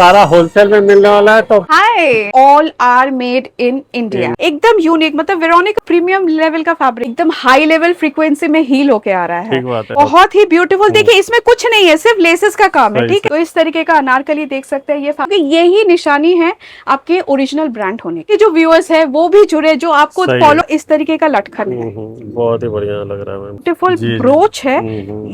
सारा होलसेल में मिलने वाला है। तो hi, all are made in India. एकदम यूनिक, मतलब वेरोनिका प्रीमियम लेवल का फैब्रिक, एकदम हाई लेवल फ्रीक्वेंसी में हील होके आ रहा है। ठीक बात है। बहुत ही ब्यूटीफुल। देखिए इसमें कुछ नहीं है, सिर्फ लेसेस का काम है। सही, ठीक है, तो इस तरीके का अनारकली देख सकते हैं। ये यही निशानी है आपके ओरिजिनल ब्रांड होने की। जो व्यूअर्स है वो भी जुड़े, जो आपको सही फॉलो, इस तरीके का लटकन है, बहुत ही बढ़िया लग रहा है मैम। ब्यूटीफुल जी, जी। ब्रोच है।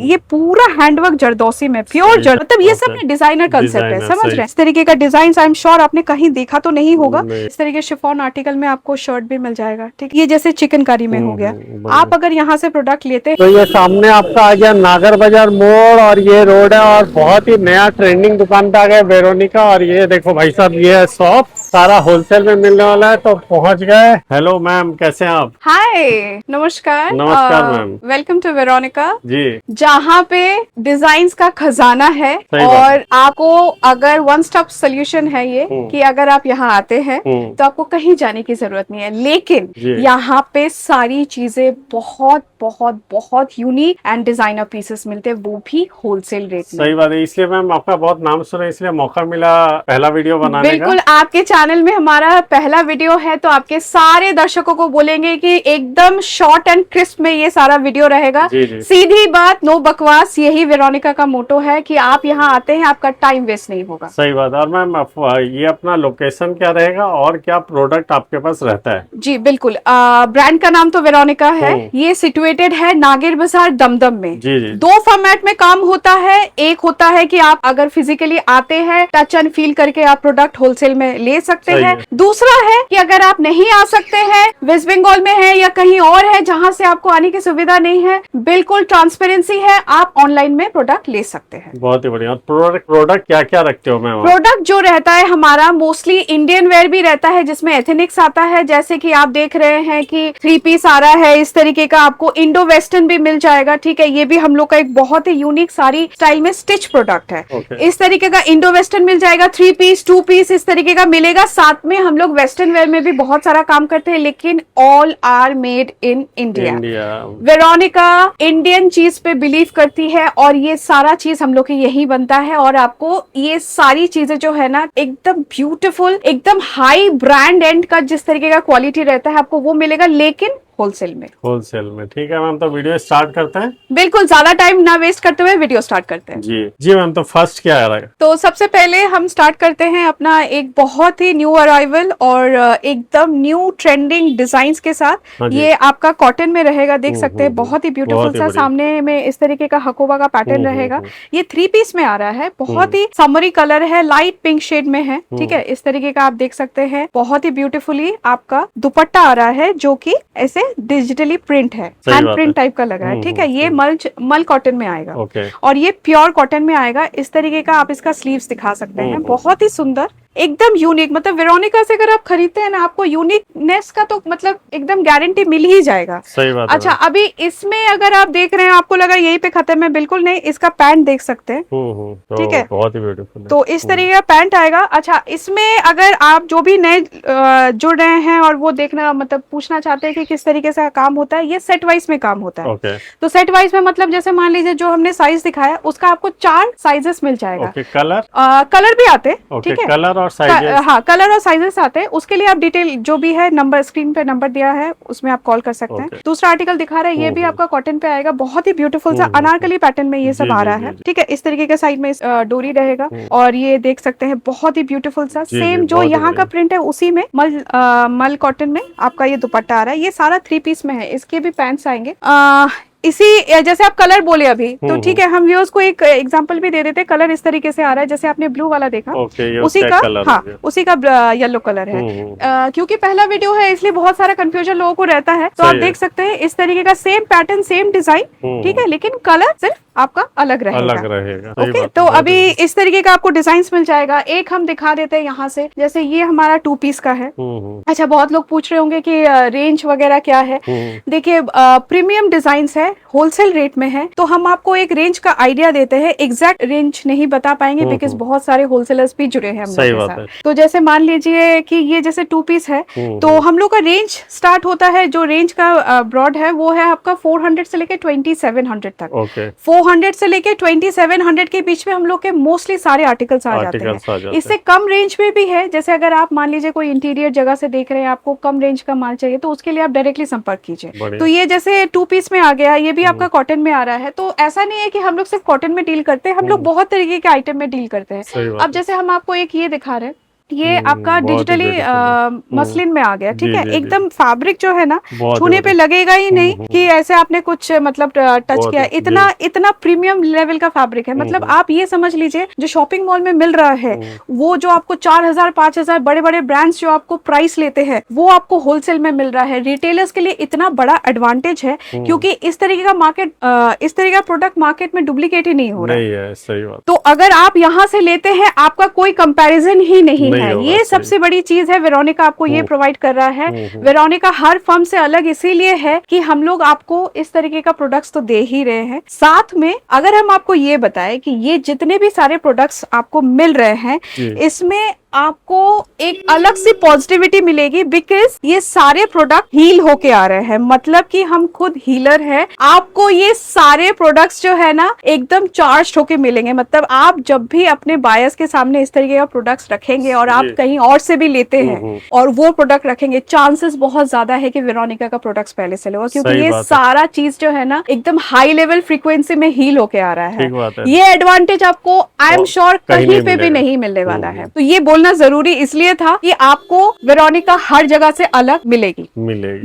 ये पूरा हैंडवर्क जरदोसी में, प्योर सही, मतलब ये ओके। सब डिजाइनर कंसेप्ट है, डिजाइनर, समझ सही। रहे हैं। इस तरीके का डिजाइन आई एम श्योर आपने कहीं देखा तो नहीं होगा। नहीं। इस तरीके शिफॉन आर्टिकल में आपको शर्ट भी मिल जाएगा। ठीक, ये जैसे चिकनकारी में हो गया। बढ़िया। आप अगर यहाँ से प्रोडक्ट लेते हैं तो ये सामने आपका आ गया नागर बाजार मोड़, और ये रोड है, और बहुत ही नया ट्रेंडिंग दुकान पे आ गया वेरोनिका। और ये देखो भाई साहब, ये है शॉप, सारा होलसेल में मिलने वाला है। तो पहुंच गए। हेलो मैम, कैसे हैं आप? हाय, नमस्कार। नमस्कार मैम। वेलकम टू वेरोनिका, जी। जहाँ पे डिजाइन्स का खजाना है। सही बात और आपको अगर वन स्टॉप सोल्यूशन है ये, कि अगर आप यहाँ आते हैं तो आपको कहीं जाने की जरूरत नहीं है। लेकिन जी। यहाँ पे सारी चीजें बहुत बहुत बहुत यूनिक एंड डिजाइनर पीसेस मिलते हैं, वो भी होलसेल रेट में। सही बात है, इसलिए मैम आपका बहुत नाम सुना, इसलिए मौका मिला पहला वीडियो बनाने का। बिल्कुल, आपके चैनल में हमारा पहला वीडियो है, तो आपके सारे दर्शकों को बोलेंगे कि एकदम शॉर्ट एंड क्रिस्प में ये सारा वीडियो रहेगा। जी, जी। सीधी बात, नो बकवास, यही वेरोनिका का मोटो है कि आप यहाँ आते हैं, आपका टाइम वेस्ट नहीं होगा। सही बात है। और मैम ये अपना लोकेशन क्या रहेगा और क्या प्रोडक्ट आपके पास रहता है? जी बिल्कुल, ब्रांड का नाम तो वेरोनिका है। ये सिचुएटेड है नागिर बाजार दमदम में। जी, जी। दो फॉर्मेट में काम होता है। एक होता है कि आप अगर फिजिकली आते हैं, टच एंड फील करके आप प्रोडक्ट होलसेल में ले सकते सही हैं। है। दूसरा है कि अगर आप नहीं आ सकते हैं, वेस्ट बंगाल में है या कहीं और है जहां से आपको आने की सुविधा नहीं है, बिल्कुल ट्रांसपेरेंसी है, आप ऑनलाइन में प्रोडक्ट ले सकते हैं। बहुत ही बढ़िया। प्रोडक्ट क्या क्या रखते हो मैम? प्रोडक्ट जो रहता है हमारा मोस्टली इंडियन वेयर भी रहता है, जिसमें एथनिक्स आता है। जैसे कि आप देख रहे हैं कि 3 पीस आ रहा है, इस तरीके का आपको इंडो वेस्टर्न भी मिल जाएगा। ठीक है, ये भी हम लोग का एक बहुत ही यूनिक सारी स्टाइल में स्टिच प्रोडक्ट है। Okay. इस तरीके का इंडो वेस्टर्न मिल जाएगा, 3 पीस 2 पीस इस तरीके का मिलेगा। साथ में हम लोग वेस्टर्न वेयर में भी बहुत सारा काम करते हैं, लेकिन all are made in India. वेरोनिका इंडियन चीज पे बिलीव करती है, और ये सारा चीज हम लोग के यही बनता है। और आपको ये सारी चीजें जो है ना, एकदम ब्यूटीफुल, एकदम हाई ब्रांड एंड का जिस तरीके का क्वालिटी रहता है, आपको वो मिलेगा, लेकिन होलसेल में। ठीक है मैम, तो वीडियो स्टार्ट करते हैं। बिल्कुल, ज्यादा टाइम ना वेस्ट करते हुए वीडियो स्टार्ट करते हैं। जी जी मैम, तो फर्स्ट क्या आ रहा है? तो सबसे पहले हम स्टार्ट करते हैं अपना एक बहुत ही न्यू अराइवल और एकदम न्यू ट्रेंडिंग डिजाइन्स के साथ। हाँ जी। ये आपका कॉटन में रहेगा, देख सकते हैं, बहुत ही ब्यूटीफुल बहुत ही सा। बढ़िया। सामने में इस तरीके का हकोबा का पैटर्न रहेगा। ये 3 पीस में आ रहा है, बहुत ही समरी कलर है, लाइट पिंक शेड में है। ठीक है, इस तरीके का आप देख सकते हैं। बहुत ही ब्यूटीफुली आपका दुपट्टा आ रहा है, जो कि ऐसे डिजिटली प्रिंट है, हैंड प्रिंट टाइप का लग रहा है। ठीक है, ये मल कॉटन में आएगा। ओके। और ये प्योर कॉटन में आएगा। इस तरीके का आप इसका स्लीव्स दिखा सकते हैं, बहुत ही सुंदर, एकदम यूनिक। मतलब वेरोनिका से अगर आप खरीदते हैं ना, आपको यूनिकनेस का तो मतलब एकदम गारंटी मिल ही जाएगा। सही बात है। अच्छा, अभी इसमें अगर आप देख रहे हैं, आपको लगा यही पे खत्म है, बिल्कुल नहीं। इसका पैंट देख सकते हैं। तो ठीक है, बहुत ही ब्यूटीफुल है। तो इस तरीके का पैंट आएगा। अच्छा, इसमें अगर आप जो भी नए जुड़ रहे हैं और वो देखना, मतलब पूछना चाहते हैं कि किस तरीके से काम होता है, ये सेट वाइज में काम होता है। ओके। तो सेट वाइज में मतलब जैसे मान लीजिए जो हमने साइज दिखाया, उसका आपको 4 साइजेस मिल जाएगा। ओके। कलर कलर भी आते हैं। ओके, ठीक है, कलर और साइजेस। हाँ, कलर और साइजेस आते हैं। उसके लिए आप डिटेल जो भी है, नंबर स्क्रीन पे नंबर दिया है, उसमें आप कॉल कर सकते हैं। दूसरा आर्टिकल दिखा रहा है, ये भी आपका कॉटन पे आएगा, बहुत ही ब्यूटीफुल सा अनारकली पैटर्न में ये सब आ रहा है। ठीक है, इस तरीके के साइड में डोरी रहेगा, और ये देख सकते हैं, बहुत ही ब्यूटीफुल सा, सेम जो यहाँ का प्रिंट है उसी में मल कॉटन में आपका ये दुपट्टा आ रहा है। ये सारा 3 पीस में है। इसके भी पैंट्स आएंगे। इसी जैसे आप कलर बोले अभी, तो ठीक है, हम व्यूअर्स को एक एग्जांपल भी दे देते हैं। कलर इस तरीके से आ रहा है, जैसे आपने ब्लू वाला देखा, उसी का, हाँ, उसी का येलो कलर है। क्योंकि पहला वीडियो है, इसलिए बहुत सारा कंफ्यूजन लोगों को रहता है। तो आप देख सकते हैं, इस तरीके का सेम पैटर्न, सेम डिजाइन। ठीक है, लेकिन कलर सिर्फ आपका अलग रहेगा। ओके, तो अभी इस तरीके का आपको डिजाइन मिल जाएगा। एक हम दिखा देते हैं यहाँ से, जैसे ये हमारा 2 पीस का है। अच्छा, बहुत लोग पूछ रहे होंगे कि रेंज वगैरह क्या है। देखिए, प्रीमियम डिजाइन है, होलसेल रेट में है, तो हम आपको एक रेंज का आइडिया देते हैं। एग्जैक्ट रेंज नहीं बता पाएंगे, बिकॉज बहुत सारे होलसेलर्स भी जुड़े हैं हम लोग के साथ। तो जैसे मान लीजिए कि ये जैसे 2 पीस है, तो हम लोग का रेंज स्टार्ट होता है, जो रेंज का ब्रॉड है वो है आपका 400 से लेके 2700 तक। 400 200 से लेके 2700 के बीच में हम लोग के मोस्टली सारे आर्टिकल्स आ जाते हैं। इससे कम रेंज में भी है, जैसे अगर आप मान लीजिए कोई इंटीरियर जगह से देख रहे हैं, आपको कम रेंज का माल चाहिए तो उसके लिए आप डायरेक्टली संपर्क कीजिए। तो ये जैसे 2 पीस में आ गया, ये भी आपका कॉटन में आ रहा है। तो ऐसा नहीं है कि हम लोग सिर्फ कॉटन में डील करते हैं, हम लोग बहुत तरीके के आइटम में डील करते हैं। अब जैसे हम आपको एक ये दिखा रहे हैं, ये आपका डिजिटली मसलिन में आ गया, ठीक है। एकदम फैब्रिक जो है ना छूने पे लगेगा ही नहीं कि ऐसे आपने कुछ मतलब टच किया। इतना प्रीमियम लेवल का फैब्रिक है। मतलब आप ये समझ लीजिए जो शॉपिंग मॉल में मिल रहा है वो जो आपको 4000 5000 बड़े बड़े ब्रांड्स जो आपको प्राइस लेते हैं वो आपको होलसेल में मिल रहा है। रिटेलर्स के लिए इतना बड़ा एडवांटेज है क्योंकि इस तरीके का मार्केट, इस तरीके का प्रोडक्ट मार्केट में डुप्लीकेट ही नहीं हो रहा है। सही बात। तो अगर आप यहाँ से लेते हैं आपका कोई कंपैरिजन ही नहीं है। ये सबसे बड़ी चीज है, वेरोनिका आपको ये प्रोवाइड कर रहा है। वेरोनिका हर फर्म से अलग इसीलिए है कि हम लोग आपको इस तरीके का प्रोडक्ट्स तो दे ही रहे हैं। साथ में अगर हम आपको ये बताएं कि ये जितने भी सारे प्रोडक्ट्स आपको मिल रहे हैं इसमें आपको एक अलग सी पॉजिटिविटी मिलेगी बिकॉज ये सारे प्रोडक्ट हील होके आ रहे हैं। मतलब कि हम खुद हीलर हैं। आपको ये सारे प्रोडक्ट्स जो है ना एकदम चार्ज होके मिलेंगे। मतलब आप जब भी अपने बायर्स के सामने इस तरीके का प्रोडक्ट्स रखेंगे और आप कहीं और से भी लेते हैं और वो प्रोडक्ट रखेंगे, चांसेस बहुत ज्यादा है कि वेरोनिका का प्रोडक्ट्स पहले से होगा क्योंकि ये सारा चीज जो है ना एकदम हाई लेवल फ्रीक्वेंसी में हील होके आ रहा है। ये एडवांटेज आपको आई एम श्योर कहीं पे भी नहीं मिलने वाला है। तो ये बोलना जरूरी इसलिए था कि आपको वेरोनिका हर जगह से अलग मिलेगी।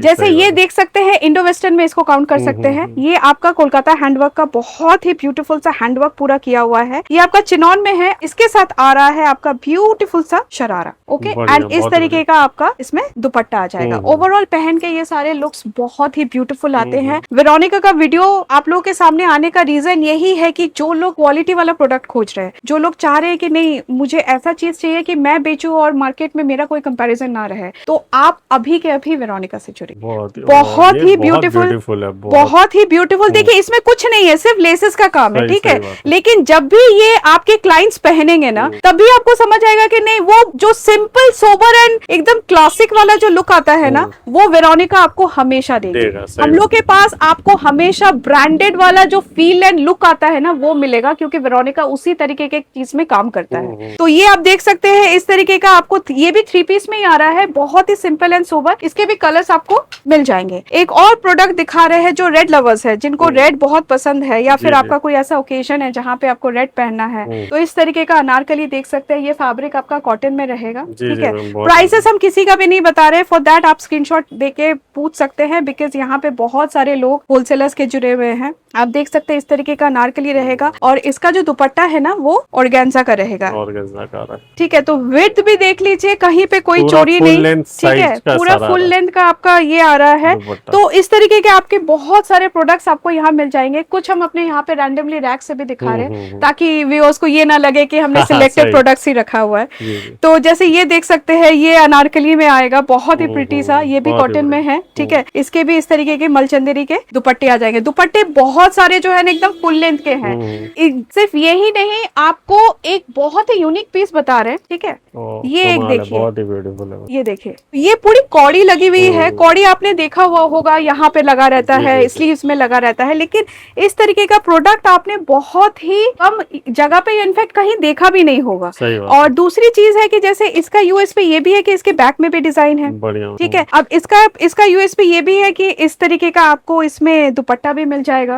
जैसे ये देख सकते हैं, इंडो वेस्टर्न में इसको काउंट कर सकते हैं। ये आपका कोलकाता हैंडवर्क का बहुत ही ब्यूटीफुल सा हैंडवर्क पूरा किया हुआ है। ये आपका चिनॉन में है। इसके साथ आ रहा है आपका ब्यूटीफुल सा शरारा, ओके। एंड इस तरीके का आपका इसमें दुपट्टा आ जाएगा। ओवरऑल पहन के ये सारे लुक्स बहुत ही ब्यूटीफुल आते हैं। वेरोनिका का वीडियो आप लोगों के सामने आने का रीजन यही है कि जो लोग क्वालिटी वाला प्रोडक्ट खोज रहे हैं, जो लोग चाह रहे हैं कि नहीं मुझे ऐसा चीज चाहिए कि मैं बेचूं और मार्केट में मेरा कोई कंपैरिजन ना रहे, तो आप अभी के अभी वेरोनिका से जुड़िए। बहुत ही ब्यूटीफुल, बहुत ही ब्यूटीफुल। देखिए इसमें कुछ नहीं है, सिर्फ लेसेस का काम है, ठीक है। लेकिन जब भी ये आपके क्लाइंट्स पहनेंगे ना तभी आपको समझ आएगा कि नहीं वो जो सिंपल सोबर एंड एकदम क्लासिक वाला जो लुक आता है ना वो वेरोनिका आपको हमेशा देगा। हम लोग के पास आपको हमेशा ब्रांडेड वाला जो फील एंड लुक आता है ना वो मिलेगा क्योंकि वेरोनिका उसी तरीके के चीज में काम करता है। तो ये आप देख सकते हैं इस तरीके का आपको, ये भी 3 पीस में ही आ रहा है, बहुत ही सिंपल एंड सोबर। इसके भी कलर्स आपको मिल जाएंगे। एक और प्रोडक्ट दिखा रहे हैं जो रेड लवर्स है, जिनको रेड बहुत पसंद है या फिर आपका कोई ऐसा ओकेजन है जहाँ पे आपको रेड पहनना है तो इस तरीके का अनारकली देख सकते हैं। ये फैब्रिक आपका कॉटन में रहेगा, ठीक है। प्राइसेस हम किसी का भी नहीं बता रहे, फॉर दैट आप स्क्रीनशॉट देके पूछ सकते हैं बिकॉज यहाँ पे बहुत सारे लोग होलसेलर्स के जुड़े हुए हैं। आप देख सकते हैं इस तरीके का अनारकली रहेगा और इसका जो दुपट्टा है ना वो ऑर्गेन्जा का रहेगा, ठीक है। तो विड्थ भी देख लीजिए, कहीं पे कोई चोरी नहीं, ठीक है। पूरा फुल लेंथ का आपका ये आ रहा है। तो इस तरीके के आपके बहुत सारे प्रोडक्ट्स आपको यहाँ मिल जाएंगे। कुछ हम अपने यहाँ पे रैंडमली रैक से भी दिखा रहे हैं ताकि व्यूअर्स को ये ना लगे कि हमने सिलेक्टेड प्रोडक्ट्स ही रखा हुआ है। तो जैसे ये देख सकते हैं ये अनारकली में आएगा, बहुत ही प्रिटी सा, ये भी कॉटन में है, ठीक है। इसके भी इस तरीके के मलचंदेरी के दुपट्टे आ जाएंगे। दुपट्टे बहुत सारे जो है ना एकदम फुल लेंथ के हैं। सिर्फ यही नहीं, आपको एक बहुत ही यूनिक पीस बता रहे हैं, ठीक है। ये एक देखिए, बहुत ही ब्यूटीफुल है। ये देखिए, ये पूरी कौड़ी लगी हुई है। कौड़ी आपने देखा हुआ होगा, यहाँ पे लगा रहता है, स्लीव्स में लगा रहता है। लेकिन इस तरीके का प्रोडक्ट आपने बहुत ही कम जगह पे इनफैक्ट कहीं देखा भी नहीं होगा। और दूसरी चीज है कि जैसे इसका यूएसपी ये भी है कि इसके बैक में भी डिजाइन है, ठीक है। अब इसका यूएसपी ये भी है कि इस तरीके का आपको इसमें दुपट्टा भी मिल जाएगा,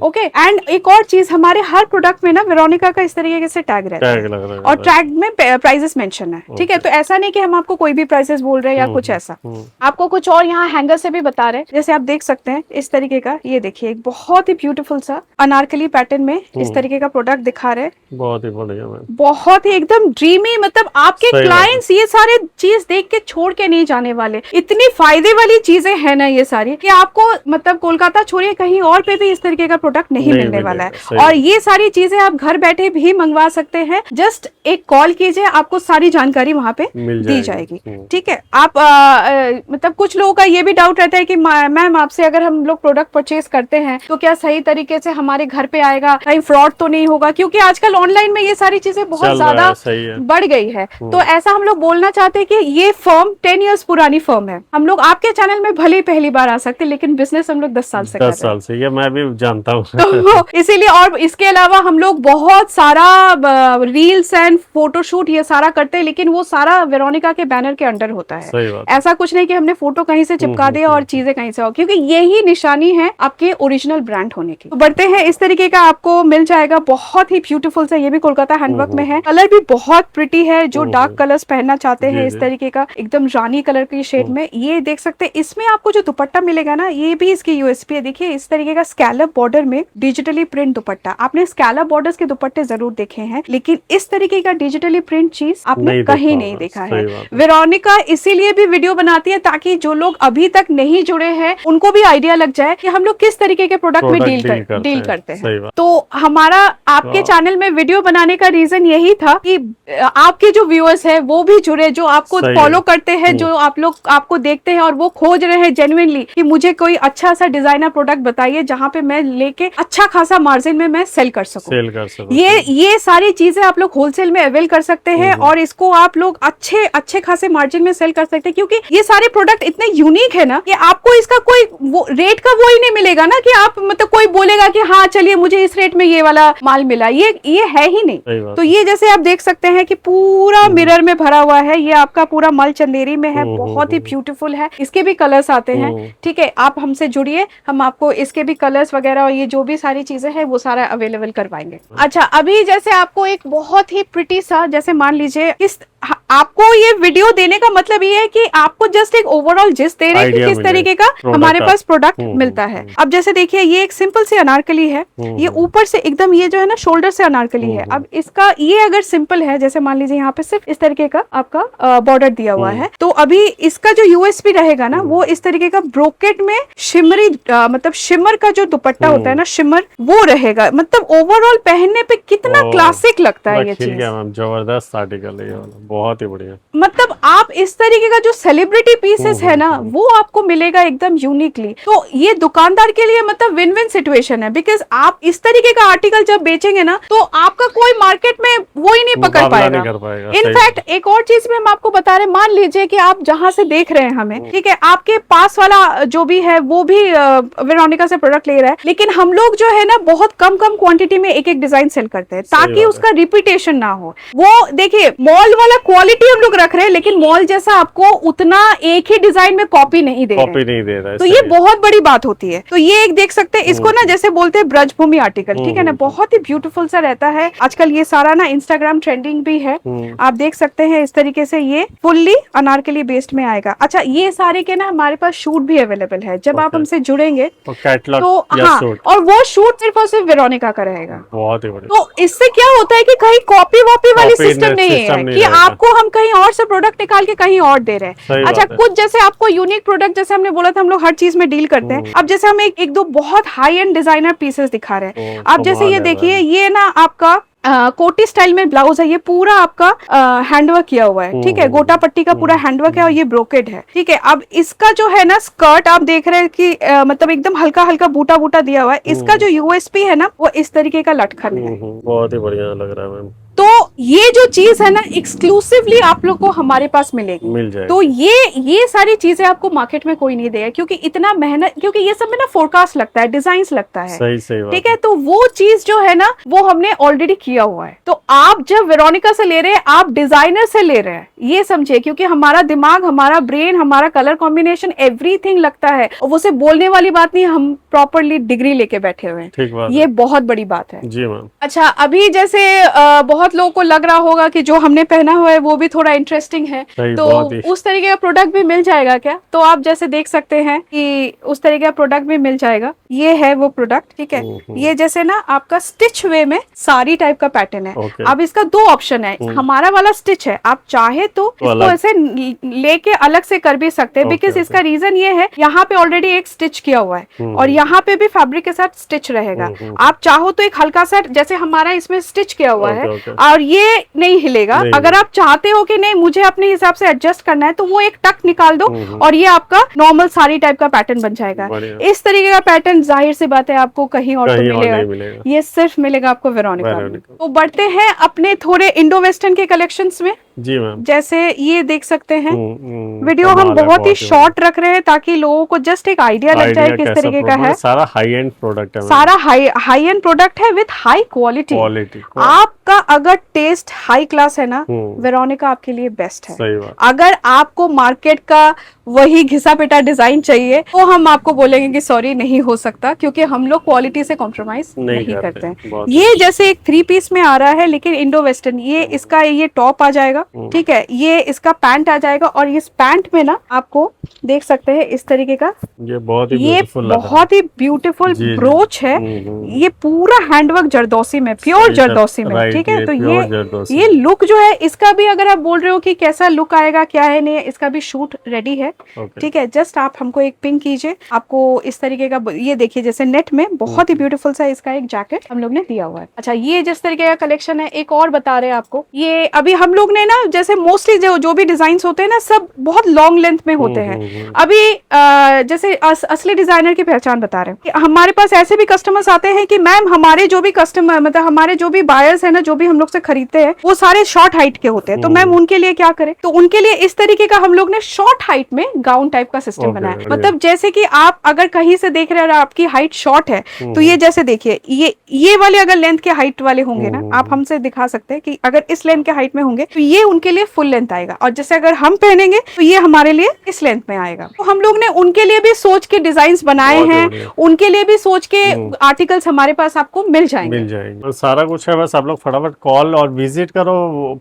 ओके। एंड एक और चीज, हमारे हर प्रोडक्ट में ना वेरोनिका का इस तरीके से टैग रहता है और टैग में प्राइसेस मेंशन है, ठीक है। तो ऐसा नहीं कि हम आपको कोई भी प्राइसेस बोल रहे हैं या कुछ ऐसा। आपको कुछ और यहाँ हैंगर से भी बता रहे हैं, जैसे आप देख सकते हैं इस तरीके का, ये देखिए एक बहुत ही ब्यूटीफुल सा अनारकली पैटर्न में इस तरीके का प्रोडक्ट दिखा रहे हैं। बहुत ही बढ़िया, बहुत ही एकदम ड्रीमी। मतलब आपके क्लाइंट्स ये सारे चीज देख के छोड़ के नहीं जाने वाले। इतनी फायदे वाली चीजें हैं ना ये सारी कि आपको मतलब कोलकाता छोड़िए कहीं और पे भी इस तरीके का प्रोडक्ट नहीं मिलने वाला है। और ये सारी चीजें आप घर बैठे भी मंगवा सकते हैं। जस्ट एक कॉल कीजिए, आपको सारी जानकारी वहाँ पे दी जाएगी। ठीक है, आप मतलब कुछ लोगों का ये भी डाउट रहता है कि मैम आपसे अगर हम लोग प्रोडक्ट परचेज करते हैं तो क्या सही तरीके से हमारे घर पे आएगा, कहीं फ्रॉड तो नहीं होगा, क्योंकि आजकल ऑनलाइन में ये सारी चीजें बहुत ज्यादा बढ़ गई है। तो ऐसा हम लोग बोलना चाहते हैं कि ये फर्म 10 इयर्स पुरानी फर्म है। हम लोग आपके चैनल में भले ही पहली बार आ सकते, लेकिन बिजनेस हम लोग 10 साल से 10 साल से, ये मैं भी जानता हूँ। तो इसीलिए, और इसके अलावा हम लोग बहुत सारा रील्स एंड फोटोशूट ये सारा करते हैं, लेकिन वो सारा वेरोनिका के बैनर के अंडर होता है। ऐसा कुछ नहीं कि हमने फोटो कहीं से चिपका दिया और चीजें कहीं से हो, क्योंकि यही निशानी है आपके ओरिजिनल ब्रांड होने की। तो बढ़ते हैं, इस तरीके का आपको मिल जाएगा, बहुत ही ब्यूटीफुल सा, ये भी कोलकाता हैंडवर्क में है। कलर भी बहुत प्रिटी है, जो डार्क कलर्स पहनना चाहते हैं इस तरीके का एकदम रानी कलर की शेड में, ये देख सकते हैं। इसमें आपको जो दुपट्टा मिलेगा ना, ये भी इसकी यूएसपी है। देखिए इस तरीके का स्कैलप बॉर्डर में डिजिटली प्रिंट दुपट्टा। आपने स्कैलप बॉर्डर्स के दुपट्टे जरूर देखे हैं, लेकिन इस तरीके का डिजिटली प्रिंट चीज आपने कहीं नहीं देखा है। वेरोनिका इसीलिए भी वीडियो बनाती है ताकि जो लोग अभी तक नहीं जुड़े हैं उनको भी आइडिया लग जाए कि हम लोग किस तरीके के प्रोडक्ट में डील करते हैं। तो हमारा आपके चैनल में वीडियो बनाने का रीजन यही था कि आपके जो व्यूअर्स है वो भी जुड़े, जो आपको फॉलो करते हैं, जो आप लोग आपको देखते हैं और वो खोज रहे हैं जेन्युइनली कि मुझे कोई अच्छा सा डिजाइनर प्रोडक्ट बताइए जहां पे मैं लेके अच्छा खासा मार्जिन में मैं सेल कर सकूं। ये सारी चीजें आप लोग होलसेल में अवेल कर सकते हैं और इसको आप लोग अच्छे खासे मार्जिन में सेल कर सकते हैं, क्योंकि ये सारे प्रोडक्ट इतने यूनिक है ना कि आपको इसका कोई रेट का वो ही नहीं मिलेगा ना कि आप मतलब कोई बोलेगा कि हाँ चलिए मुझे इस रेट में ये वाला माल मिला, ये है ही नहीं। तो ये जैसे आप देख सकते हैं कि पूरा मिरर में भरा हुआ है, ये आपका पूरा मल चंदेरी में है, बहुत ही ब्यूटीफुल है। इसके भी कलर्स आते हैं। ठीक है, आप हमसे जुड़िए, हम आपको इसके भी कलर्स वगैरह और ये जो भी सारी चीजें हैं वो सारा अवेलेबल करवाएंगे। अच्छा, अभी जैसे आपको एक बहुत ही प्रिटी सा, जैसे मान लीजिए इस आपको ये वीडियो देने का मतलब ये है कि आपको जस्ट एक ओवरऑल जिस्ट दे रहे हैं कि किस तरीके का हमारे पास प्रोडक्ट मिलता है। अब जैसे देखिए ये एक सिंपल सी अनारकली है, ये ऊपर से एकदम ये जो है ना शोल्डर से अनारकली है। अब इसका ये अगर सिंपल है, जैसे मान लीजिए यहाँ पे सिर्फ इस तरीके का आपका बॉर्डर दिया हुआ है, तो अभी इसका जो यूएसपी रहेगा ना वो इस तरीके का ब्रोकेट में शिमरी मतलब शिमर का जो दुपट्टा होता है ना, शिमर वो रहेगा। मतलब ओवरऑल पहनने पे कितना क्लासिक लगता है ये चीज। जबरदस्त आर्टिकल है, बहुत ही बढ़िया। मतलब आप इस तरीके का जो सेलिब्रिटी पीसेस है ना वो आपको मिलेगा एकदम यूनिकली। तो ये दुकानदार के लिए मतलब विन विन सिचुएशन है, बिकॉज आप इस तरीके का आर्टिकल जब बेचेंगे ना तो आपका कोई मार्केट में वो ही नहीं पकड़ पाएगा। इनफैक्ट एक और चीज भी हम आपको बता रहे हैं, मान लीजिए कि आप जहां से देख रहे हैं हमें, ठीक है, आपके पास वाला जो भी है वो भी वेरोनिका से प्रोडक्ट ले रहा है, लेकिन हम लोग जो है ना बहुत कम क्वांटिटी में एक डिजाइन सेल करते हैं ताकि उसका रिपीटेशन ना हो। वो देखिए मॉल वाला क्वालिटी हम लोग रख रहे हैं, लेकिन मॉल जैसा आपको उतना एक ही डिजाइन में कॉपी नहीं दे रहा है। तो ये बहुत बड़ी बात होती है। तो ये एक देख सकते हैं, इसको ना जैसे बोलते हैं ब्रजभूमि आर्टिकल, ठीक है ना, बहुत ही ब्यूटीफुल सा रहता है। आजकल ये सारा ना इंस्टाग्राम ट्रेंडिंग भी है, आप देख सकते हैं इस तरीके से ये फुल्ली अनारकली बेस्ड में आएगा। अच्छा, ये सारे के ना हमारे पास शूट भी अवेलेबल है, जब आप हमसे जुड़ेंगे तो हाँ, और वो शूट सिर्फ और सिर्फ वेरोनिका का रहेगा। बहुत ही बढ़िया। तो इससे क्या होता है कि कहीं कॉपी वॉपी वाली सिस्टम नहीं है कि आपको हम कहीं और से प्रोडक्ट निकाल के कहीं और दे रहे हैं। अच्छा, कुछ जैसे आपको यूनिक प्रोडक्ट, जैसे हमने बोला था हम लोग हर चीज में डील करते हैं। अब जैसे हम एक दो बहुत हाई एंड डिजाइनर पीसेस दिखा रहे हैं। आप जैसे ये देखिए, ये ना आपका कोटी स्टाइल में ब्लाउज है, ये पूरा आपका हैंडवर्क किया हुआ है, ठीक है, गोटा पट्टी का पूरा हैंडवर्क है और ये ब्रोकेड है, ठीक है। अब इसका जो है ना स्कर्ट आप देख रहे हैं कि मतलब एकदम हल्का हल्का बूटा बूटा दिया हुआ है। इसका जो यूएसपी है ना वो इस तरीके का लटकन है, बहुत ही बढ़िया लग रहा है मैम। तो ये जो चीज है ना एक्सक्लूसिवली आप लोग को हमारे पास मिलेगी, मिल जाएगी। तो ये सारी चीजें आपको मार्केट में कोई नहीं देगा, क्योंकि इतना मेहनत, क्योंकि ये सब में ना फोरकास्ट लगता है, डिजाइन्स लगता है, सही ठीक है। तो वो चीज जो है ना वो हमने ऑलरेडी किया हुआ है। तो आप जब वेरोनिका से ले रहे हैं, आप डिजाइनर से ले रहे हैं, ये समझिए, क्योंकि हमारा दिमाग, हमारा ब्रेन, हमारा कलर कॉम्बिनेशन, एवरीथिंग लगता है, और वो सिर्फ बोलने वाली बात नहीं, हम प्रॉपरली डिग्री लेके बैठे हुए हैं, ये बहुत बड़ी बात है जी मैम। अच्छा, अभी जैसे बहुत लोगों को लग रहा होगा कि जो हमने पहना हुआ है वो भी थोड़ा इंटरेस्टिंग है, तो उस तरीके का प्रोडक्ट भी मिल जाएगा क्या? तो आप जैसे देख सकते हैं कि उस तरीके का प्रोडक्ट भी मिल जाएगा। ये है वो प्रोडक्ट, ठीक है। ये जैसे ना आपका स्टिच वे में साड़ी टाइप का पैटर्न है। अब इसका दो ऑप्शन है, हमारा वाला स्टिच है, आप चाहे तो इसको ऐसे लेके अलग से कर भी सकते हैं, बिकॉज इसका रीजन ये है, यहाँ पे ऑलरेडी एक स्टिच किया हुआ है और यहाँ पे भी फैब्रिक के साथ स्टिच रहेगा। आप चाहो तो एक हल्का सा, जैसे हमारा इसमें स्टिच किया हुआ है, और ये नहीं हिलेगा। अगर आप चाहते हो कि नहीं मुझे अपने हिसाब से एडजस्ट करना है तो वो एक टक निकाल दो और ये आपका नॉर्मल साड़ी टाइप का पैटर्न बन जाएगा। इस तरीके का पैटर्न जाहिर सी बात है आपको कहीं और तो मिलेगा, ये सिर्फ मिलेगा आपको वेरोनिका में। तो बढ़ते हैं अपने थोड़े इंडो वेस्टर्न के कलेक्शंस में। जी मैम, जैसे ये देख सकते हैं, वीडियो हम बहुत ही शॉर्ट रख रहे हैं ताकि लोगों को जस्ट एक आइडिया लग जाए किस तरीके का है। सारा हाई एंड प्रोडक्ट है, सारा हाई एंड प्रोडक्ट है विद हाई क्वालिटी। आपका अगर टेस्ट हाई क्लास है ना, वेरोनिका आपके लिए बेस्ट है। सही बात। अगर आपको मार्केट का वही घिसा पिटा डिजाइन चाहिए तो हम आपको बोलेंगे कि सॉरी नहीं हो सकता, क्योंकि हम लोग क्वालिटी से कॉम्प्रोमाइज नहीं करते हैं। ये जैसे एक 3 पीस में आ रहा है लेकिन इंडो वेस्टर्न, ये इसका ये टॉप आ जाएगा, ठीक है, ये इसका पैंट आ जाएगा और इस पैंट में ना आपको देख सकते हैं इस तरीके का ये बहुत ही ब्यूटीफुल ब्रोच है। ये पूरा हैंडवर्क जरदोसी में, प्योर जरदोसी में, ठीक है। तो ये लुक जो है इसका भी, अगर आप बोल रहे हो कि कैसा लुक आएगा क्या है नहीं, इसका भी शूट रेडी है, ठीक है। जस्ट आप हमको एक पिंक कीजिए, आपको इस तरीके का ये देखिए जैसे नेट में बहुत ही ब्यूटीफुल सा इसका एक जैकेट हम लोग ने दिया हुआ है। अच्छा, ये जिस तरीके का कलेक्शन है, एक और बता रहे हैं आपको, ये अभी हम लोग ने ना जैसे मोस्टली जो भी डिजाइन होते हैं ना सब बहुत लॉन्ग लेंथ में होते हैं। अभी जैसे असली डिजाइनर की पहचान बता रहे हैं, हमारे पास ऐसे भी कस्टमर्स आते हैं कि मैम हमारे जो भी कस्टमर मतलब हमारे जो भी बायर्स है ना, जो भी हम लोग से खरीदते हैं वो सारे शॉर्ट हाइट के होते हैं, तो मैम उनके लिए क्या करें? तो उनके लिए इस तरीके का हम लोग ने शॉर्ट हाइट में गाउन टाइप का सिस्टम बनाया। मतलब जैसे कि आप अगर कहीं से देख रहे हैं और आपकी हाइट शॉर्ट है तो ये जैसे देखिए ये वाले अगर लेंथ के हाइट वाले होंगे ना, आप हमसे दिखा सकते हैं कि अगर इस लेंथ के हाइट में होंगे तो ये उनके लिए फुल लेंथ आएगा, और जैसे अगर हम पहनेंगे तो ये हमारे लिए इस लेंथ में आएगा। तो हम लोग ने उनके लिए भी सोच के डिजाइन बनाए हैं, उनके लिए भी सोच के आर्टिकल्स हमारे पास आपको मिल जाएंगे। सारा कुछ है, बस आप लोग फटाफट कॉल और विजिट करो,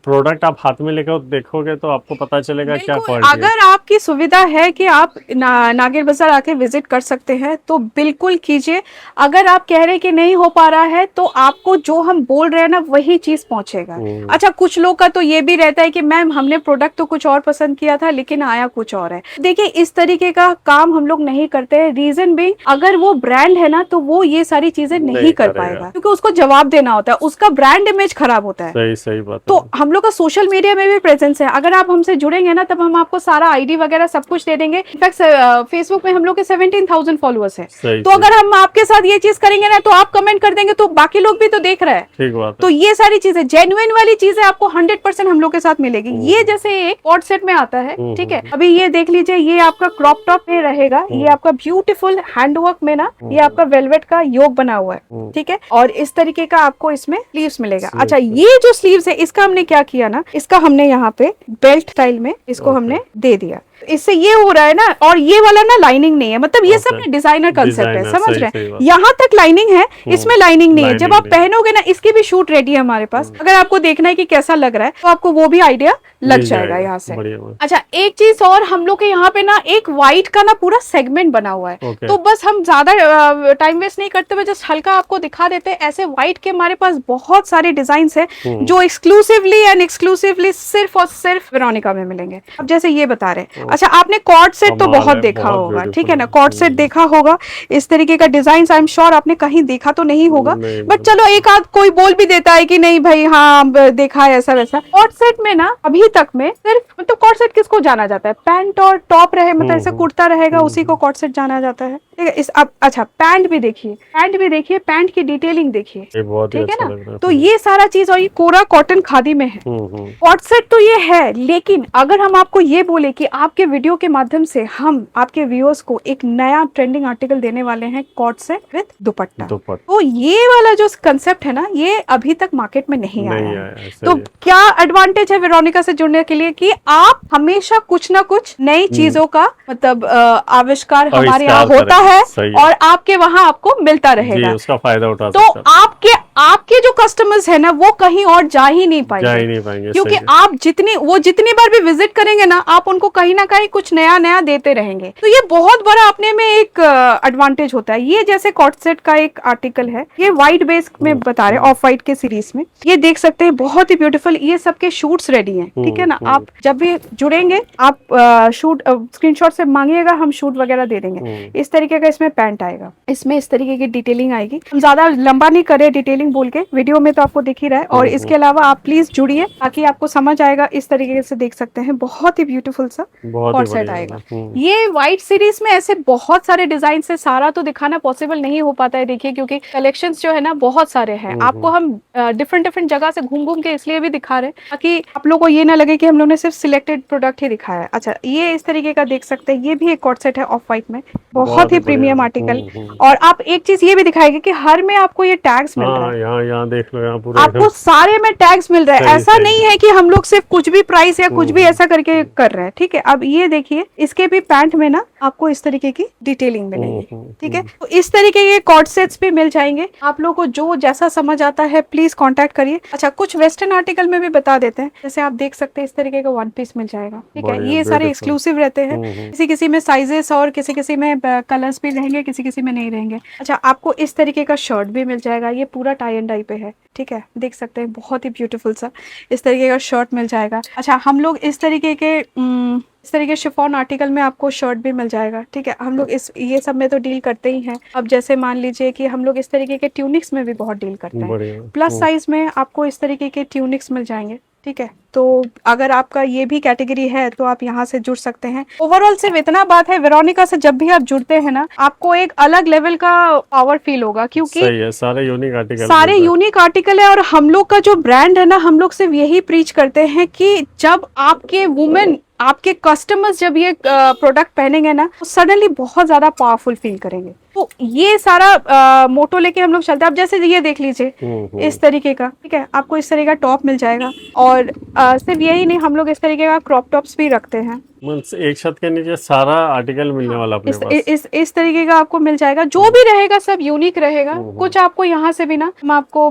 प्रोडक्ट आप हाथ में लेकर देखोगे तो आपको पता चलेगा क्या क्वालिटी है। अगर आपकी सुविधा है कि आप नागिर बाजार आके विजिट कर सकते हैं तो बिल्कुल कीजिए। अगर आप कह रहे हैं कि नहीं हो पा रहा है तो आपको जो हम बोल रहे हैं ना वही चीज पहुंचेगा। अच्छा, कुछ लोग का तो ये भी रहता है कि मैम हमने प्रोडक्ट तो कुछ और पसंद किया था लेकिन आया कुछ और है। देखिए, इस तरीके का काम हम लोग नहीं करते हैं। रीजन भी, अगर वो ब्रांड है ना तो वो ये सारी चीजें नहीं कर पाएगा, क्योंकि उसको जवाब देना होता है, उसका ब्रांड इमेज खराब होता है। सही बात। तो हम लोग का सोशल मीडिया में भी प्रेजेंस है। अगर आप हमसे जुड़ेंगे ना तब हम आपको सारा आईडी वगैरह सब कुछ दे देंगे। इनफैक्ट फेसबुक में हम लोग के 17,000 फॉलोअर्स है। तो अगर हम आपके साथ ये चीज करेंगे ना तो आप कमेंट कर देंगे तो बाकी लोग भी तो देख रहे हैं। ठीक बात है। तो ये सारी चीजें जेन्युइन वाली चीजें आपको 100% हम लोग के साथ मिलेगी। ये जैसे एक कॉर्ड सेट में आता है, ठीक है। अभी ये देख लीजिए, ये आपका क्रॉप टॉप में रहेगा, ये आपका ब्यूटीफुल हैंडवर्क में ना ये आपका वेलवेट का योग बना हुआ है, ठीक है। और इस तरीके का आपको इसमें स्लीव्स मिलेगा। अच्छा, ये जो स्लीव्स है इसका हमने क्या किया ना, इसका हमने यहाँ पे बेल्ट स्टाइल में इसको हमने दे दिया। इससे ये हो रहा है ना, और ये वाला ना लाइनिंग नहीं है, मतलब ये सब डिजाइनर कंसेप्ट है, समझ रहे हैं। यहाँ तक लाइनिंग है, इसमें लाइनिंग नहीं है। जब आप पहनोगे ना, इसकी भी शूट रेडी है हमारे पास। अगर आपको देखना है कि कैसा लग रहा है तो आपको वो भी आइडिया लग जाएगा यहाँ से। अच्छा, एक चीज और, हम लोग के यहाँ पे ना एक व्हाइट का ना पूरा सेगमेंट बना हुआ है। तो बस हम ज्यादा टाइम वेस्ट नहीं करते हुए जस्ट हल्का आपको दिखा देते हैं। ऐसे व्हाइट के हमारे पास बहुत सारे डिजाइन है जो एक्सक्लूसिवली सिर्फ और सिर्फ वेरोनिका में मिलेंगे। अब जैसे ये बता रहे, अच्छा आपने कॉर्ड सेट तो बहुत देखा होगा, ठीक है ना, कॉर्ड सेट देखा होगा। इस तरीके का डिजाइन आई एम श्योर आपने कहीं देखा तो नहीं होगा, बट चलो एक आध कोई बोल भी देता है कि नहीं भाई हाँ देखा है ऐसा वैसा। कॉर्ड सेट में ना अभी तक में सिर्फ, मतलब कॉर्ड सेट किसको जाना जाता है? पैंट और टॉप रहे, मतलब ऐसे कुर्ता रहेगा उसी को कॉर्ड सेट जाना जाता है, ठीक है। अच्छा, पैंट भी देखिए, पैंट की डिटेलिंग देखिए, ठीक है ना। तो ये सारा चीज, और ये कोरा कॉटन खादी में है। कॉर्ड सेट तो ये है, लेकिन अगर हम आपको ये बोले कि आपके वीडियो के माध्यम से हम आपके व्यूअर्स को एक नया ट्रेंडिंग आर्टिकल देने वाले हैं, कॉर्ड सेट विद दुपट्टा, तो ये वाला जो कंसेप्ट है ना, ये अभी तक मार्केट में नहीं आया है। तो क्या एडवांटेज है वेरोनिका से जुड़ने के लिए कि आप हमेशा कुछ ना कुछ नई चीजों का मतलब आविष्कार हमारे यहाँ होता है और आपके वहाँ आपको मिलता रहेगा, उसका फायदा उठा तो आपके जो कस्टमर्स है ना वो कहीं और जा ही नहीं पाएंगे, क्योंकि आप जितनी बार भी विजिट करेंगे ना, आप उनको कहीं ना कहीं कुछ नया देते रहेंगे। तो ये बहुत बड़ा अपने में एक एडवांटेज होता है। ये जैसे कॉर्ड सेट का एक आर्टिकल है, ये व्हाइट बेस में बता रहे, ऑफ व्हाइट के सीरीज में, ये देख सकते हैं, बहुत ही ब्यूटीफुल। ये सबके शूट्स रेडी हैं, ठीक है ना। आप जब भी जुड़ेंगे आप स्क्रीनशॉट से मांगिएगा, हम शूट वगैरह दे देंगे। इस तरीके का इसमें पैंट आएगा, इसमें इस तरीके की डिटेलिंग आएगी। हम ज्यादा लंबा नहीं करे डिटेलिंग डिटेलिंग बोल के, वीडियो में तो आपको दिख ही रहा है। और इसके अलावा आप प्लीज जुड़िए ताकि आपको समझ आएगा। इस तरीके से देख सकते हैं, बहुत ही ब्यूटीफुल सा कॉर्ड सेट आएगा। ये व्हाइट सीरीज में ऐसे बहुत सारे डिजाइन है, सारा तो दिखाना पॉसिबल नहीं हो पाता है देखिए, क्योंकि कलेक्शंस जो है ना बहुत सारे हैं। आपको हम डिफरेंट डिफरेंट जगह से घूम घूम के इसलिए भी दिखा रहे हैं ताकि आप लोगों को ये ना लगे कि हम लोगों ने सिर्फ सिलेक्टेड प्रोडक्ट ही दिखाया है। अच्छा, ये इस तरीके का देख सकते हैं, ये भी एक कॉर्ड सेट है ऑफ व्हाइट में, बहुत ही प्रीमियम आर्टिकल। और आप एक चीज ये भी दिखाएगी कि हर में आपको ये टैग्स मिल रहा है। यहाँ देख लो, यहाँ पूरा आपको सारे में टैग्स मिल रहा है। ऐसा नहीं है कि हम लोग सिर्फ कुछ भी प्राइस या कुछ भी ऐसा करके कर रहे हैं। ठीक है, अब ये देखिए, इसके भी पैंट में ना आपको इस तरीके की डिटेलिंग मिलेगी। ठीक है, तो इस तरीके के कॉर्ड सेट्स भी मिल जाएंगे। आप लोगों को जो जैसा समझ आता है प्लीज कांटेक्ट करिए। अच्छा, कुछ वेस्टर्न आर्टिकल में भी बता देते हैं, जैसे आप देख सकते हैं इस तरीके का वन पीस मिल जाएगा। ठीक है, ये सारे एक्सक्लूसिव रहते हैं, किसी किसी में साइजेस और किसी किसी में कलर्स भी रहेंगे, किसी किसी में नहीं रहेंगे। अच्छा, आपको इस तरीके का शर्ट भी मिल जाएगा, ये पूरा टाई एंड डाई पे है। ठीक है, देख सकते हैं, बहुत ही ब्यूटीफुल सा इस तरीके का शर्ट मिल जाएगा। अच्छा, हम लोग इस तरीके शिफॉन आर्टिकल में आपको शर्ट भी मिल जाएगा। ठीक है, हम लोग ये सब में तो डील करते ही हैं। अब जैसे मान लीजिए कि हम लोग इस तरीके के ट्यूनिक्स में भी बहुत डील करते हैं। प्लस साइज में आपको इस तरीके के ट्यूनिक्स मिल जाएंगे। ठीक है, तो अगर आपका ये भी कैटेगरी है तो आप यहाँ से जुड़ सकते हैं। ओवरऑल सिर्फ इतना बात है, वेरोनिका से जब भी आप जुड़ते हैं ना, आपको एक अलग लेवल का पावर फील होगा, क्योंकि सही है, सारे यूनिक आर्टिकल है। और हम लोग का जो ब्रांड है ना, हम लोग सिर्फ यही प्रीच करते हैं कि जब आपके वुमेन, आपके कस्टमर्स जब ये प्रोडक्ट पहनेंगे ना, तो सडनली बहुत ज्यादा पावरफुल फील करेंगे। तो ये सारा मोटो लेके हम लोग चलते हैं। अब जैसे ये देख लीजिए इस तरीके का, ठीक है, आपको इस तरीके का टॉप मिल जाएगा। और सिर्फ यही नहीं, हम लोग इस तरीके का क्रॉप टॉप्स भी रखते हैं। एक छत के नीचे सारा आर्टिकल मिलने वाला अपने पास। इस तरीके का आपको मिल जाएगा। जो भी रहेगा सब यूनिक रहेगा। कुछ आपको यहाँ से भी ना हम आपको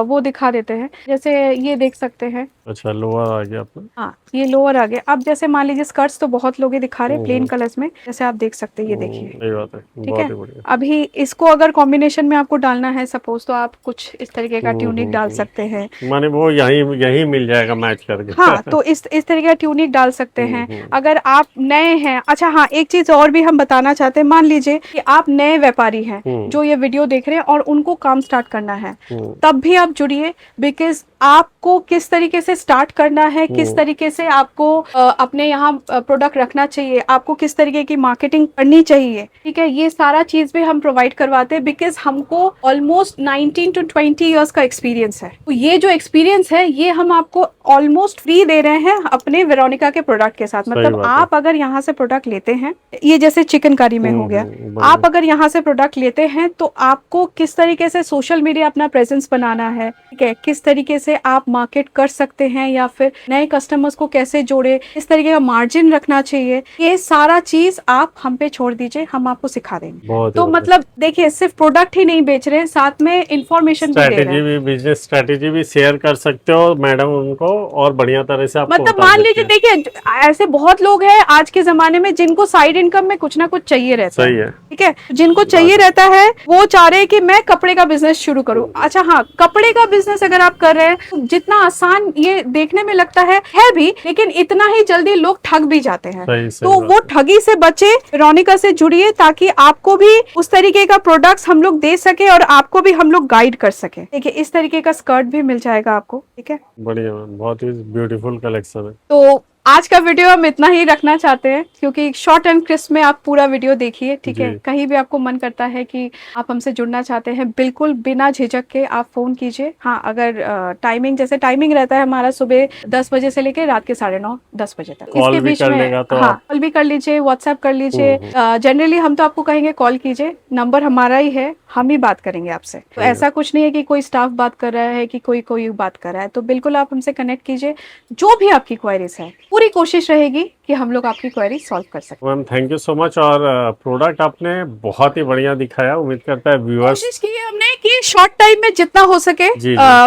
वो दिखा देते हैं, जैसे ये देख सकते हैं। अच्छा, लोअर आ गया अपना। हाँ, ये लोअर आ गया। अब जैसे मान लीजिए स्कर्ट्स तो बहुत लोग दिखा रहे हैं प्लेन कलर्स में, जैसे आप देख सकते हैं, ये देखिए। ठीक है, अभी इसको अगर कॉम्बिनेशन में आपको डालना है सपोज, तो आप कुछ इस तरीके का ट्यूनिक डाल सकते हैं। माने वो यही मिल जाएगा मैच करके। हाँ, तो इस तरीके का ट्यूनिक डाल सकते हैं अगर आप नए हैं। अच्छा हाँ, एक चीज और भी हम बताना चाहते हैं। मान लीजिए कि आप नए व्यापारी हैं जो ये वीडियो देख रहे हैं और उनको काम स्टार्ट करना है, तब भी आप जुड़िए। बिकॉज आपको किस तरीके से स्टार्ट करना है, किस तरीके से आपको अपने यहाँ प्रोडक्ट रखना चाहिए, आपको किस तरीके की मार्केटिंग करनी चाहिए, ठीक है, ये सारा चीज भी हम प्रोवाइड करवाते हैं। बिकॉज हमको ऑलमोस्ट 19 to 20 ईयर्स का एक्सपीरियंस है। तो ये जो एक्सपीरियंस है ये हम आपको ऑलमोस्ट फ्री दे रहे हैं अपने वेरोनिका के प्रोडक्ट के साथ। मतलब आप अगर यहाँ से प्रोडक्ट लेते हैं, ये जैसे चिकनकारी में हो गया, आप अगर यहाँ से प्रोडक्ट लेते हैं तो आपको किस तरीके से सोशल मीडिया अपना प्रेजेंस बनाना है, ठीक है, किस तरीके से आप मार्केट कर सकते हैं या फिर नए कस्टमर्स को कैसे जोड़े, इस तरीके का मार्जिन रखना चाहिए, ये सारा चीज आप हम पे छोड़ दीजिए, हम आपको सिखा देंगे। तो मतलब देखिए, सिर्फ प्रोडक्ट ही नहीं बेच रहे हैं, साथ में इंफॉर्मेशन भी दे रहे हैं। बिजनेस स्ट्रेटेजी भी शेयर कर सकते हो मैडम उनको, और बढ़िया तरह से आपको मतलब मान लीजिए, देखिए ऐसे बहुत लोग हैं आज के जमाने में जिनको साइड इनकम में कुछ ना कुछ चाहिए रहता है। ठीक है, जिनको चाहिए रहता है वो चाह रहे हैं कि मैं कपड़े का बिजनेस शुरू करूं। अच्छा हाँ, कपड़े का बिजनेस अगर आप कर रहे हैं, जितना आसान ये देखने में लगता है भी, लेकिन इतना ही जल्दी लोग ठग भी जाते हैं। तो वो ठगी से बचे, वेरोनिका से जुड़िए ताकि आपको भी उस तरीके का प्रोडक्ट्स हम लोग दे सके और आपको भी हम लोग गाइड कर सके। देखिए, इस तरीके का स्कर्ट भी मिल जाएगा आपको। ठीक है, बढ़िया, बहुत ही ब्यूटीफुल कलेक्शन है। तो आज का वीडियो हम इतना ही रखना चाहते हैं, क्योंकि शॉर्ट एंड क्रिस्प में आप पूरा वीडियो देखिए। ठीक है, कहीं भी आपको मन करता है कि आप हमसे जुड़ना चाहते हैं, बिल्कुल बिना झिझक के आप फोन कीजिए। हाँ, अगर टाइमिंग, जैसे टाइमिंग रहता है हमारा सुबह 10 बजे से लेकर रात के 9:30-10 बजे तक, इसके बीच में तो हाँ, कॉल भी कर लीजिए, व्हाट्सएप कर लीजिए। जनरली हम तो आपको कहेंगे कॉल कीजिए, नंबर हमारा ही है, हम ही बात करेंगे आपसे। तो ऐसा कुछ नहीं है कि कोई स्टाफ बात कर रहा है कि कोई बात कर रहा है। तो बिल्कुल आप हमसे कनेक्ट कीजिए, जो भी आपकी क्वेरीज है पूरी कोशिश रहेगी कि हम लोग आपकी क्वेरी सॉल्व कर सकें। Ma'am thank you so much. और प्रोडक्ट आपने बहुत ही बढ़िया दिखाया। उम्मीद करता है व्यूअर्स, कोशिश की है हमने कि शॉर्ट टाइम में जितना हो सके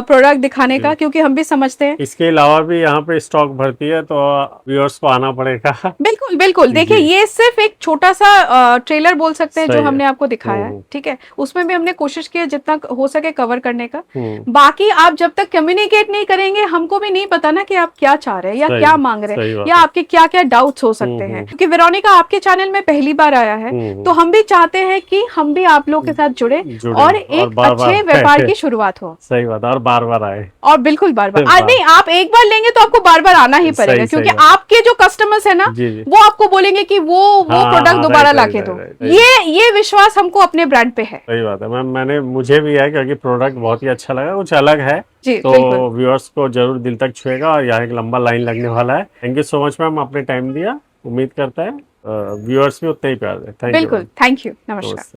प्रोडक्ट दिखाने का, क्योंकि हम भी समझते हैं इसके अलावा भी यहाँ पे स्टॉक भरती है, तो व्यूअर्स को आना पड़ेगा। बिल्कुल बिल्कुल। देखिए, ये सिर्फ एक छोटा सा ट्रेलर बोल सकते हैं जो हमने आपको दिखाया है। ठीक है, उसमें भी हमने कोशिश की है जितना हो सके कवर करने का। बाकी आप जब तक कम्युनिकेट नहीं करेंगे, हमको भी नहीं पता ना कि आप क्या चाह रहे हैं या क्या मांग रहे हैं या आपके क्या क्या डाउट्स हो सकते हैं। क्योंकि वेरोनिका आपके चैनल में पहली बार आया है, तो हम भी चाहते हैं कि हम भी आप लोग के साथ जुड़े और एक अच्छे व्यापार की शुरुआत हो। सही बात है, और बार बार आए। और बिल्कुल बार बार नहीं, आप एक बार लेंगे तो आपको बार बार आना ही पड़ेगा, सही क्योंकि बात। आपके जो कस्टमर्स है ना, जी जी। वो आपको बोलेंगे कि वो हाँ, प्रोडक्ट हाँ, दोबारा राइट, लाके राइट, दो। Right, right. ये विश्वास हमको अपने ब्रांड पे है। सही बात है मैम, मुझे भी है, क्योंकि प्रोडक्ट बहुत ही अच्छा लगा, कुछ अलग है। जी तो बिल्कुल व्यूअर्स को जरूर दिल तक छुएगा, और यहाँ एक लंबा लाइन लगने वाला है। Thank you so much ma'am, आपने टाइम दिया। उम्मीद करता है व्यूअर्स भी उतना ही प्यार दें। थैंक यू बिल्कुल। मैम। थैंक यू, नमस्कार। नमस्ते।